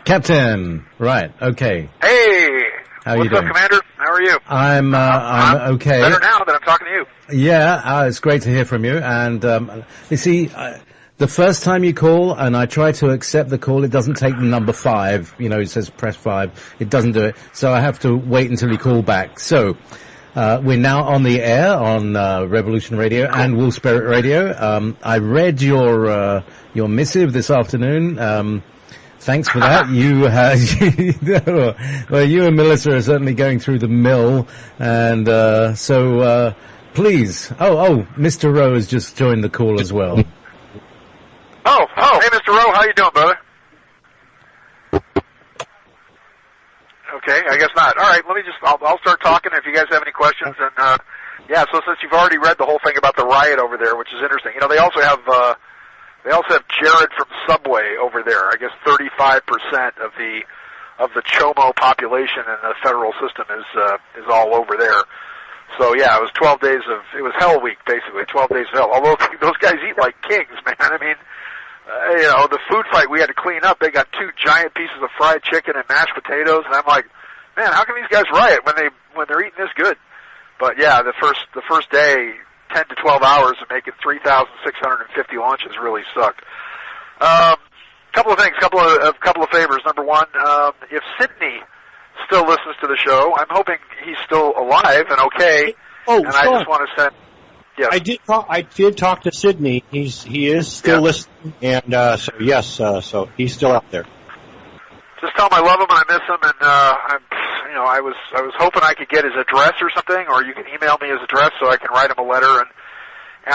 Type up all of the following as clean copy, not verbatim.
Captain. Right. Okay. Hey. How What's you doing? up, Commander? How are you? I'm okay. Better now that I'm talking to you. Yeah, it's great to hear from you. And you see, the first time you call, and I try to accept the call, it doesn't take the number 5. You know, it says press 5. It doesn't do it. So I have to wait until you call back. So we're now on the air on Revolution Radio and Wolf Spirit Radio. I read your missive this afternoon. Thanks for that. You and Melissa are certainly going through the mill, and so please. Oh, Mr. Rowe has just joined the call as well. Oh, hey, Mr. Rowe, how you doing, brother? Okay, I guess not. All right, I'll start talking if you guys have any questions. And so since you've already read the whole thing about the riot over there, which is interesting, you know, they also have Jared from Subway over there. I guess 35% of the Chomo population in the federal system is all over there. So yeah, it was 12 days it was hell week basically, 12 days of hell. Although those guys eat like kings, man. I mean, you know, the food fight we had to clean up. They got 2 giant pieces of fried chicken and mashed potatoes, and I'm like, man, how can these guys riot when they're eating this good? But yeah, the first day, 10 to 12 hours of making 3,650 lunches really sucked. Couple of things, couple of favors. Number one, if Sydney still listens to the show, I'm hoping he's still alive and okay. Oh, and I just want to send. Yes. I did talk to Sydney. He is still listening, and so yes, so he's still out there. Just tell him I love him and I miss him, and I was hoping I could get his address or something, or you can email me his address so I can write him a letter and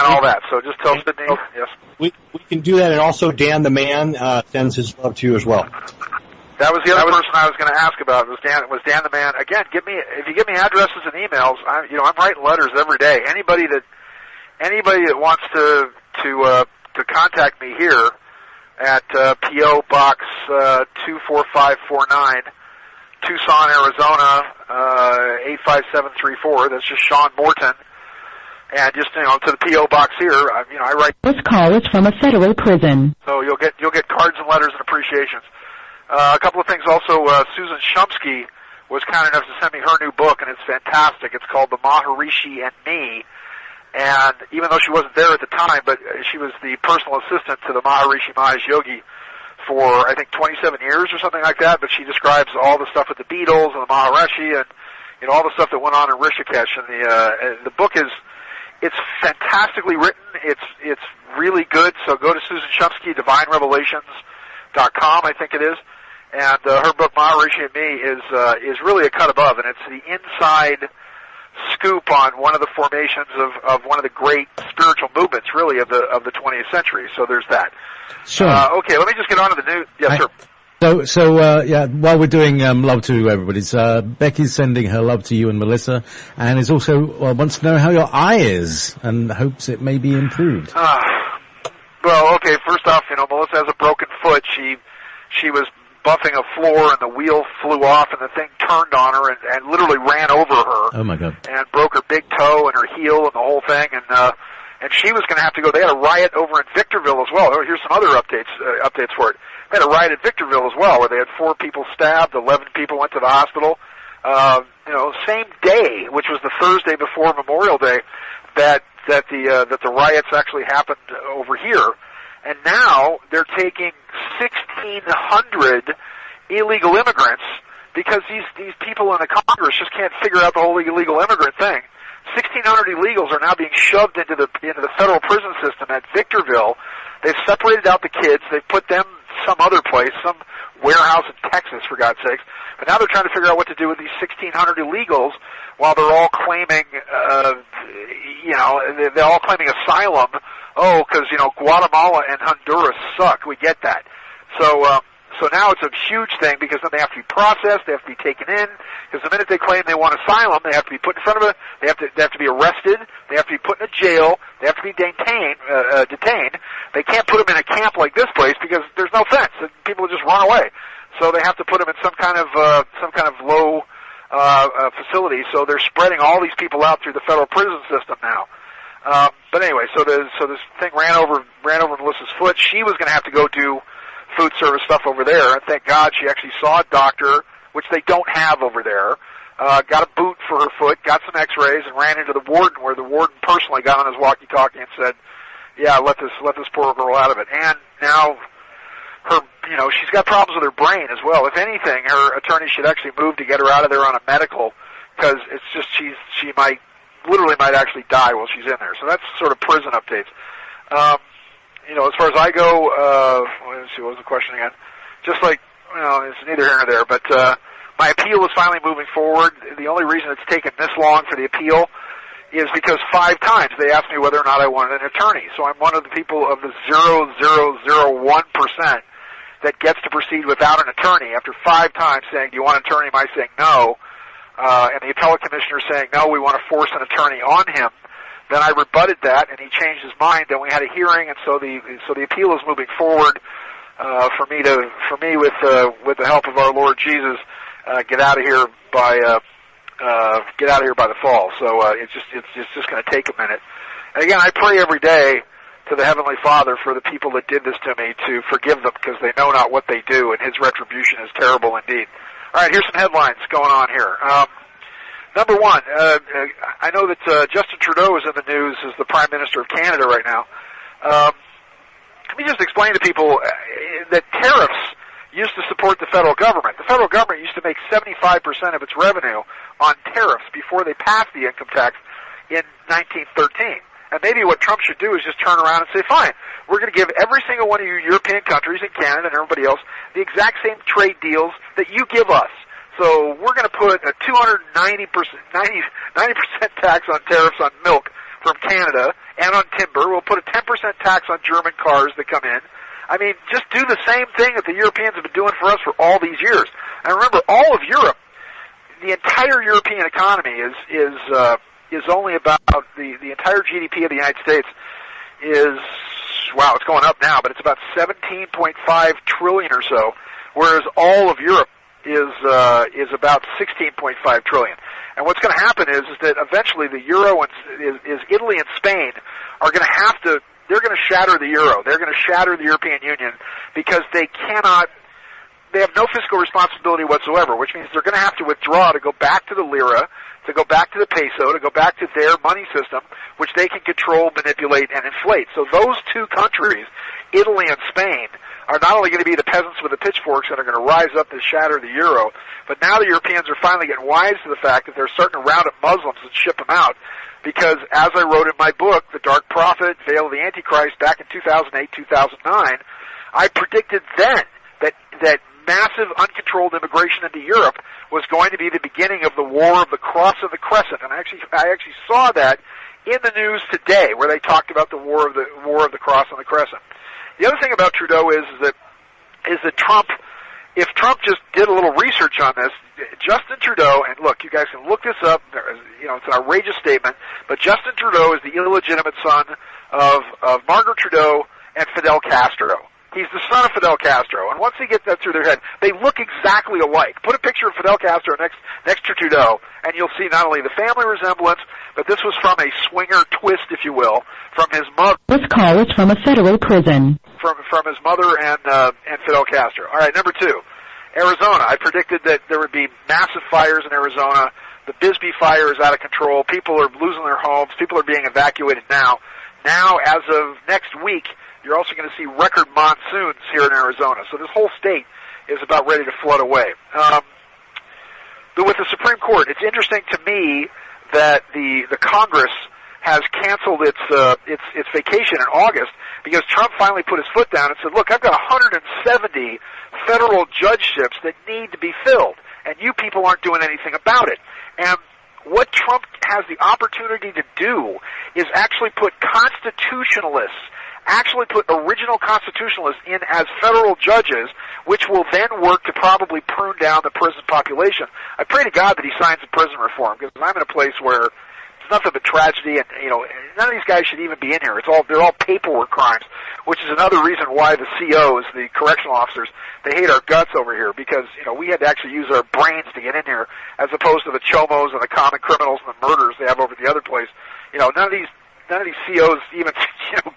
all that. So just tell Sydney. Yes. We can do that, and also Dan the Man sends his love to you as well. That was the other person I was going to ask about. Was Dan the Man? Again, if you give me addresses and emails, I'm writing letters every day. Anybody that wants to contact me here at P.O. Box 24549, Tucson, Arizona 85734. That's just Sean Morton. And just to the P.O. Box here, I write. This call is from a federal prison. So you'll get cards and letters and appreciations. A couple of things also. Susan Shumsky was kind enough to send me her new book, and it's fantastic. It's called The Maharishi and Me. And even though she wasn't there at the time, but she was the personal assistant to the Maharishi Mahesh Yogi for, I think, 27 years or something like that. But she describes all the stuff with the Beatles and the Maharishi and, all the stuff that went on in Rishikesh. And the book it's fantastically written. It's really good. So go to Susan Shumsky, DivineRevelations.com, I think it is. And her book, Maharishi and Me, is really a cut above. And it's the inside scoop on one of the formations of one of the great spiritual movements, really, of the 20th century. So there's that. Sure. Okay, let me just get on to the news. Yes, sir. So while we're doing love to everybody, Becky's sending her love to you and Melissa, and is also wants to know how your eye is and hopes it may be improved. Well, okay. First off, Melissa has a broken foot. She was buffing a floor, and the wheel flew off, and the thing turned on her and literally ran over her. Oh my God! And broke her big toe and her heel and the whole thing, and she was going to have to go. They had a riot over in Victorville as well. Here's some other updates for it. They had a riot at Victorville as well, where they had 4 people stabbed, 11 people went to the hospital. Same day, which was the Thursday before Memorial Day, that the riots actually happened over here. And now they're taking 1,600 illegal immigrants because these people in the Congress just can't figure out the whole illegal immigrant thing. 1,600 illegals are now being shoved into the federal prison system at Victorville. They've separated out the kids. They've put them some other place, some warehouse in Texas, for God's sakes. But now they're trying to figure out what to do with these 1,600 illegals while they're all claiming, they're all claiming asylum. Oh, because, Guatemala and Honduras suck. We get that. So now it's a huge thing because then they have to be processed, they have to be taken in, because the minute they claim they want asylum, they have to be put in front of they have to be arrested, they have to be put in a jail, they have to be detained. They can't put them in a camp like this place because there's no fence, and people will just run away. So they have to put them in some kind of low facility. So they're spreading all these people out through the federal prison system now. But anyway, so this thing ran over Melissa's foot. She was going to have to go do food service stuff over there. And thank God she actually saw a doctor, which they don't have over there. Got a boot for her foot, got some x-rays, and ran into the warden, where the warden personally got on his walkie-talkie and said, yeah, let this poor girl out of it. And now she's got problems with her brain as well. If anything, her attorney should actually move to get her out of there on a medical, because it's just she might actually die while she's in there. So that's sort of prison updates. As far as I go, let's see, what was the question again? Just like, it's neither here nor there, but my appeal is finally moving forward. The only reason it's taken this long for the appeal is because 5 times they asked me whether or not I wanted an attorney. So I'm one of the people of the 0.0001% that gets to proceed without an attorney after 5 times saying, do you want an attorney? Am I saying no? And the appellate commissioner saying, no, we want to force an attorney on him. Then I rebutted that, and he changed his mind. Then we had a hearing, and so the appeal is moving forward for me with the help of our Lord Jesus, get out of here by the fall. So it's just going to take a minute. And again, I pray every day to the Heavenly Father for the people that did this to me to forgive them, because they know not what they do, and His retribution is terrible indeed. All right, here's some headlines going on here. Number one, I know that Justin Trudeau is in the news as the Prime Minister of Canada right now. Let me just explain to people that tariffs used to support the federal government. The federal government used to make 75% of its revenue on tariffs before they passed the income tax in 1913. And maybe what Trump should do is just turn around and say, fine, we're going to give every single one of you European countries and Canada and everybody else the exact same trade deals that you give us. So we're going to put a 90% tax on tariffs on milk from Canada and on timber. We'll put a 10% tax on German cars that come in. I mean, just do the same thing that the Europeans have been doing for us for all these years. And remember, all of Europe, the entire European economy is only about the entire GDP of the United States is, wow, it's going up now, but it's about 17.5 trillion or so, whereas all of Europe is about 16.5 trillion. And what's going to happen is that eventually the euro is Italy and Spain are going to have to, they're going to shatter the euro. They're going to shatter the European Union because they have no fiscal responsibility whatsoever, which means they're going to have to withdraw to go back to the lira, to go back to the peso, to go back to their money system, which they can control, manipulate, and inflate. So those two countries, Italy and Spain, are not only going to be the peasants with the pitchforks that are going to rise up to shatter the euro, but now the Europeans are finally getting wise to the fact that they're starting to round up Muslims and ship them out. Because as I wrote in my book, The Dark Prophet, Veil of the Antichrist, back in 2008, 2009, I predicted then that massive uncontrolled immigration into Europe was going to be the beginning of the War of the Cross and the Crescent. And I actually saw that in the news today, where they talked about the War of the Cross and the Crescent. The other thing about Trudeau is that Trump, if Trump just did a little research on this, Justin Trudeau, and look, you guys can look this up, it's an outrageous statement, but Justin Trudeau is the illegitimate son of Margaret Trudeau and Fidel Castro. He's the son of Fidel Castro, and once they get that through their head, they look exactly alike. Put a picture of Fidel Castro next to Trudeau, and you'll see not only the family resemblance, but this was from a swinger twist, if you will, from his mother. This call is from a federal prison. From his mother and Fidel Castro. All right, number 2, Arizona. I predicted that there would be massive fires in Arizona. The Bisbee fire is out of control. People are losing their homes. People are being evacuated now. Now, as of next week, you're also going to see record monsoons here in Arizona. So this whole state is about ready to flood away. But with the Supreme Court, it's interesting to me that the Congress has canceled its vacation in August because Trump finally put his foot down and said, look, I've got 170 federal judgeships that need to be filled, and you people aren't doing anything about it. And what Trump has the opportunity to do is actually put original constitutionalists in as federal judges, which will then work to probably prune down the prison population. I pray to God that he signs a prison reform, because I'm in a place where it's nothing but tragedy, and none of these guys should even be in here. They're all paperwork crimes, which is another reason why the COs, the correctional officers, they hate our guts over here, because we had to actually use our brains to get in here, as opposed to the chomos and the common criminals and the murderers they have over the other place. None of these COs even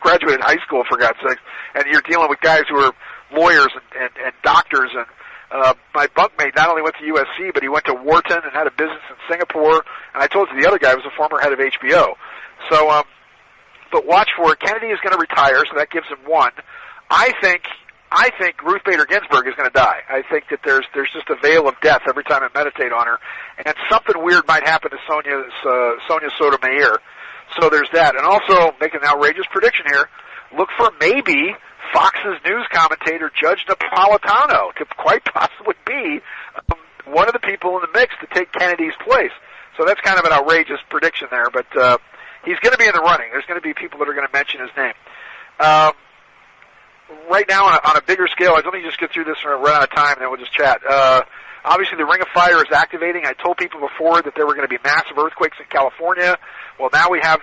graduated high school, for God's sakes, and you're dealing with guys who are lawyers and doctors. And my bunkmate not only went to USC, but he went to Wharton and had a business in Singapore. And I told you the other guy was a former head of HBO. So, but watch for it. Kennedy is going to retire, so that gives him one. I think Ruth Bader Ginsburg is going to die. I think that there's just a veil of death every time I meditate on her, and something weird might happen to Sonia Sotomayor. So there's that. And also, make an outrageous prediction here, look for maybe Fox's news commentator, Judge Napolitano, to quite possibly be one of the people in the mix to take Kennedy's place. So that's kind of an outrageous prediction there, but he's going to be in the running. There's going to be people that are going to mention his name. Right now, on a bigger scale, let me just get through this and run out of time, and then we'll just chat. Obviously, the Ring of Fire is activating. I told people before that there were going to be massive earthquakes in California. Well, now we have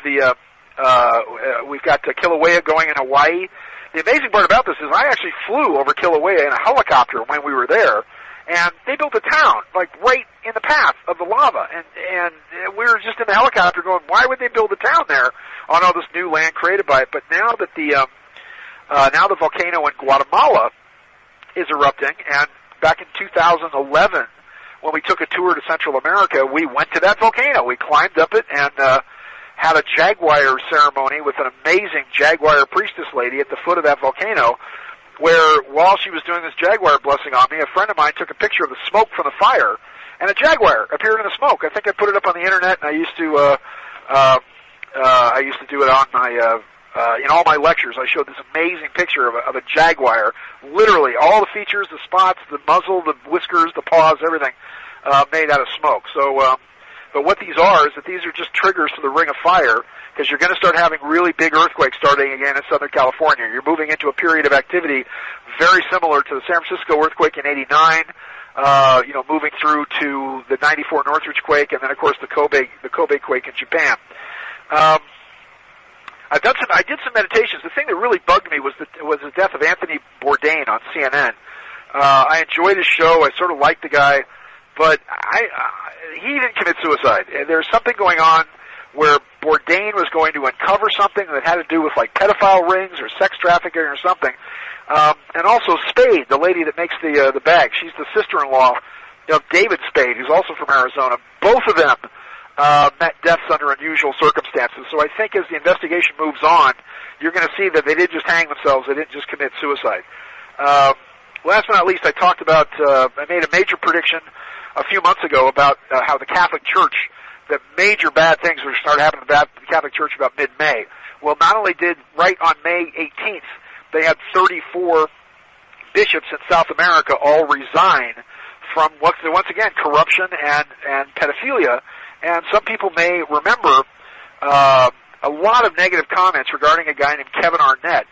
we've got Kilauea going in Hawaii. The amazing part about this is I actually flew over Kilauea in a helicopter when we were there, and they built a town, like, right in the path of the lava. And we were just in the helicopter going, why would they build a town there on all this new land created by it? But now that now the volcano in Guatemala is erupting, and back in 2011, when we took a tour to Central America, we went to that volcano. We climbed up it and had a jaguar ceremony with an amazing jaguar priestess lady at the foot of that volcano, where while she was doing this jaguar blessing on me, a friend of mine took a picture of the smoke from the fire, and a jaguar appeared in the smoke. I think I put it up on the internet, and I used to do it on my in all my lectures. I showed this amazing picture of a jaguar, literally all the features, the spots, the muzzle, the whiskers, the paws, everything made out of smoke. So, but what these are is that these are just triggers to the Ring of Fire, because you're going to start having really big earthquakes starting again in Southern California. You're moving into a period of activity very similar to the San Francisco earthquake in '89. Moving through to the '94 Northridge quake, and then of course the Kobe quake in Japan. I did some meditations. The thing that really bugged me was the death of Anthony Bourdain on CNN. I enjoyed his show. I sort of liked the guy, but he didn't commit suicide. There's something going on where Bourdain was going to uncover something that had to do with like pedophile rings or sex trafficking or something. And also Spade, the lady that makes the bag. She's the sister-in-law of David Spade, who's also from Arizona. Both of them met deaths under unusual circumstances. So I think as the investigation moves on, you're going to see that they didn't just hang themselves, they didn't just commit suicide. Last but not least, I made a major prediction a few months ago about how the Catholic Church, that major bad things would start happening to the Catholic Church about mid-May. Well, not only did, right on May 18th, they had 34 bishops in South America all resign from, once again, corruption and pedophilia. And some people may remember a lot of negative comments regarding a guy named Kevin Arnett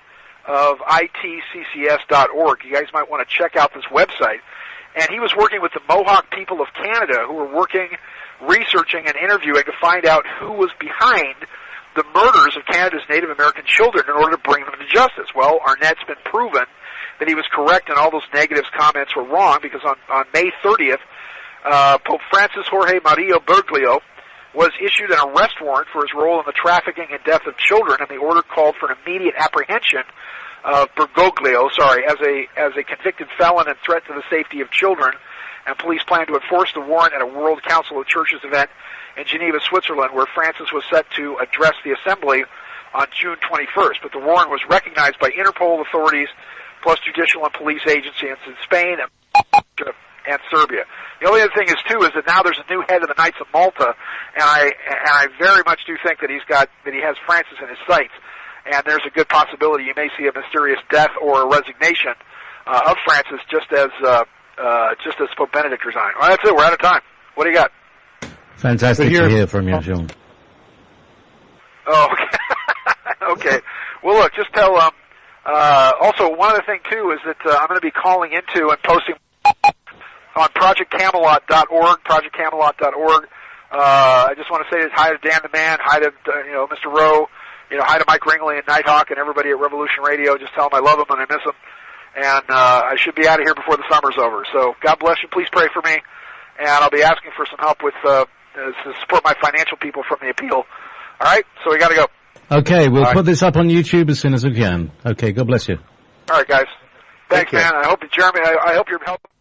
of itccs.org. You guys might want to check out this website. And he was working with the Mohawk people of Canada, who were researching and interviewing to find out who was behind the murders of Canada's Native American children in order to bring them to justice. Well, Arnett's been proven that he was correct and all those negative comments were wrong, because on May 30th, Pope Francis Jorge Mario Bergoglio was issued an arrest warrant for his role in the trafficking and death of children, and the order called for an immediate apprehension of Bergoglio, as a convicted felon and threat to the safety of children. And police plan to enforce the warrant at a World Council of Churches event in Geneva, Switzerland, where Francis was set to address the assembly on June 21st. But the warrant was recognized by Interpol authorities, plus judicial and police agencies in Spain and Serbia. The only other thing is too is that now there's a new head of the Knights of Malta, and I very much do think that he has Francis in his sights, and there's a good possibility you may see a mysterious death or a resignation of Francis, just as Pope Benedict resigned. Well, that's it. We're out of time. What do you got? Fantastic to hear from you, Sean. Oh, okay. Okay. Well, look, just tell. Also, one other thing too is that I'm going to be calling into and posting on ProjectCamelot.org. ProjectCamelot.org. I just want to say hi to Dan the Man, hi to Mr. Rowe, hi to Mike Ringley and Nighthawk and everybody at Revolution Radio. Just tell them I love them and I miss them. And I should be out of here before the summer's over. So God bless you. Please pray for me. And I'll be asking for some help with to support my financial people from the appeal. All right? So we got to go. Okay, we'll put this up on YouTube as soon as we can. Okay, God bless you. All right, guys. Thanks, man. I hope, Jeremy, I hope you're helping.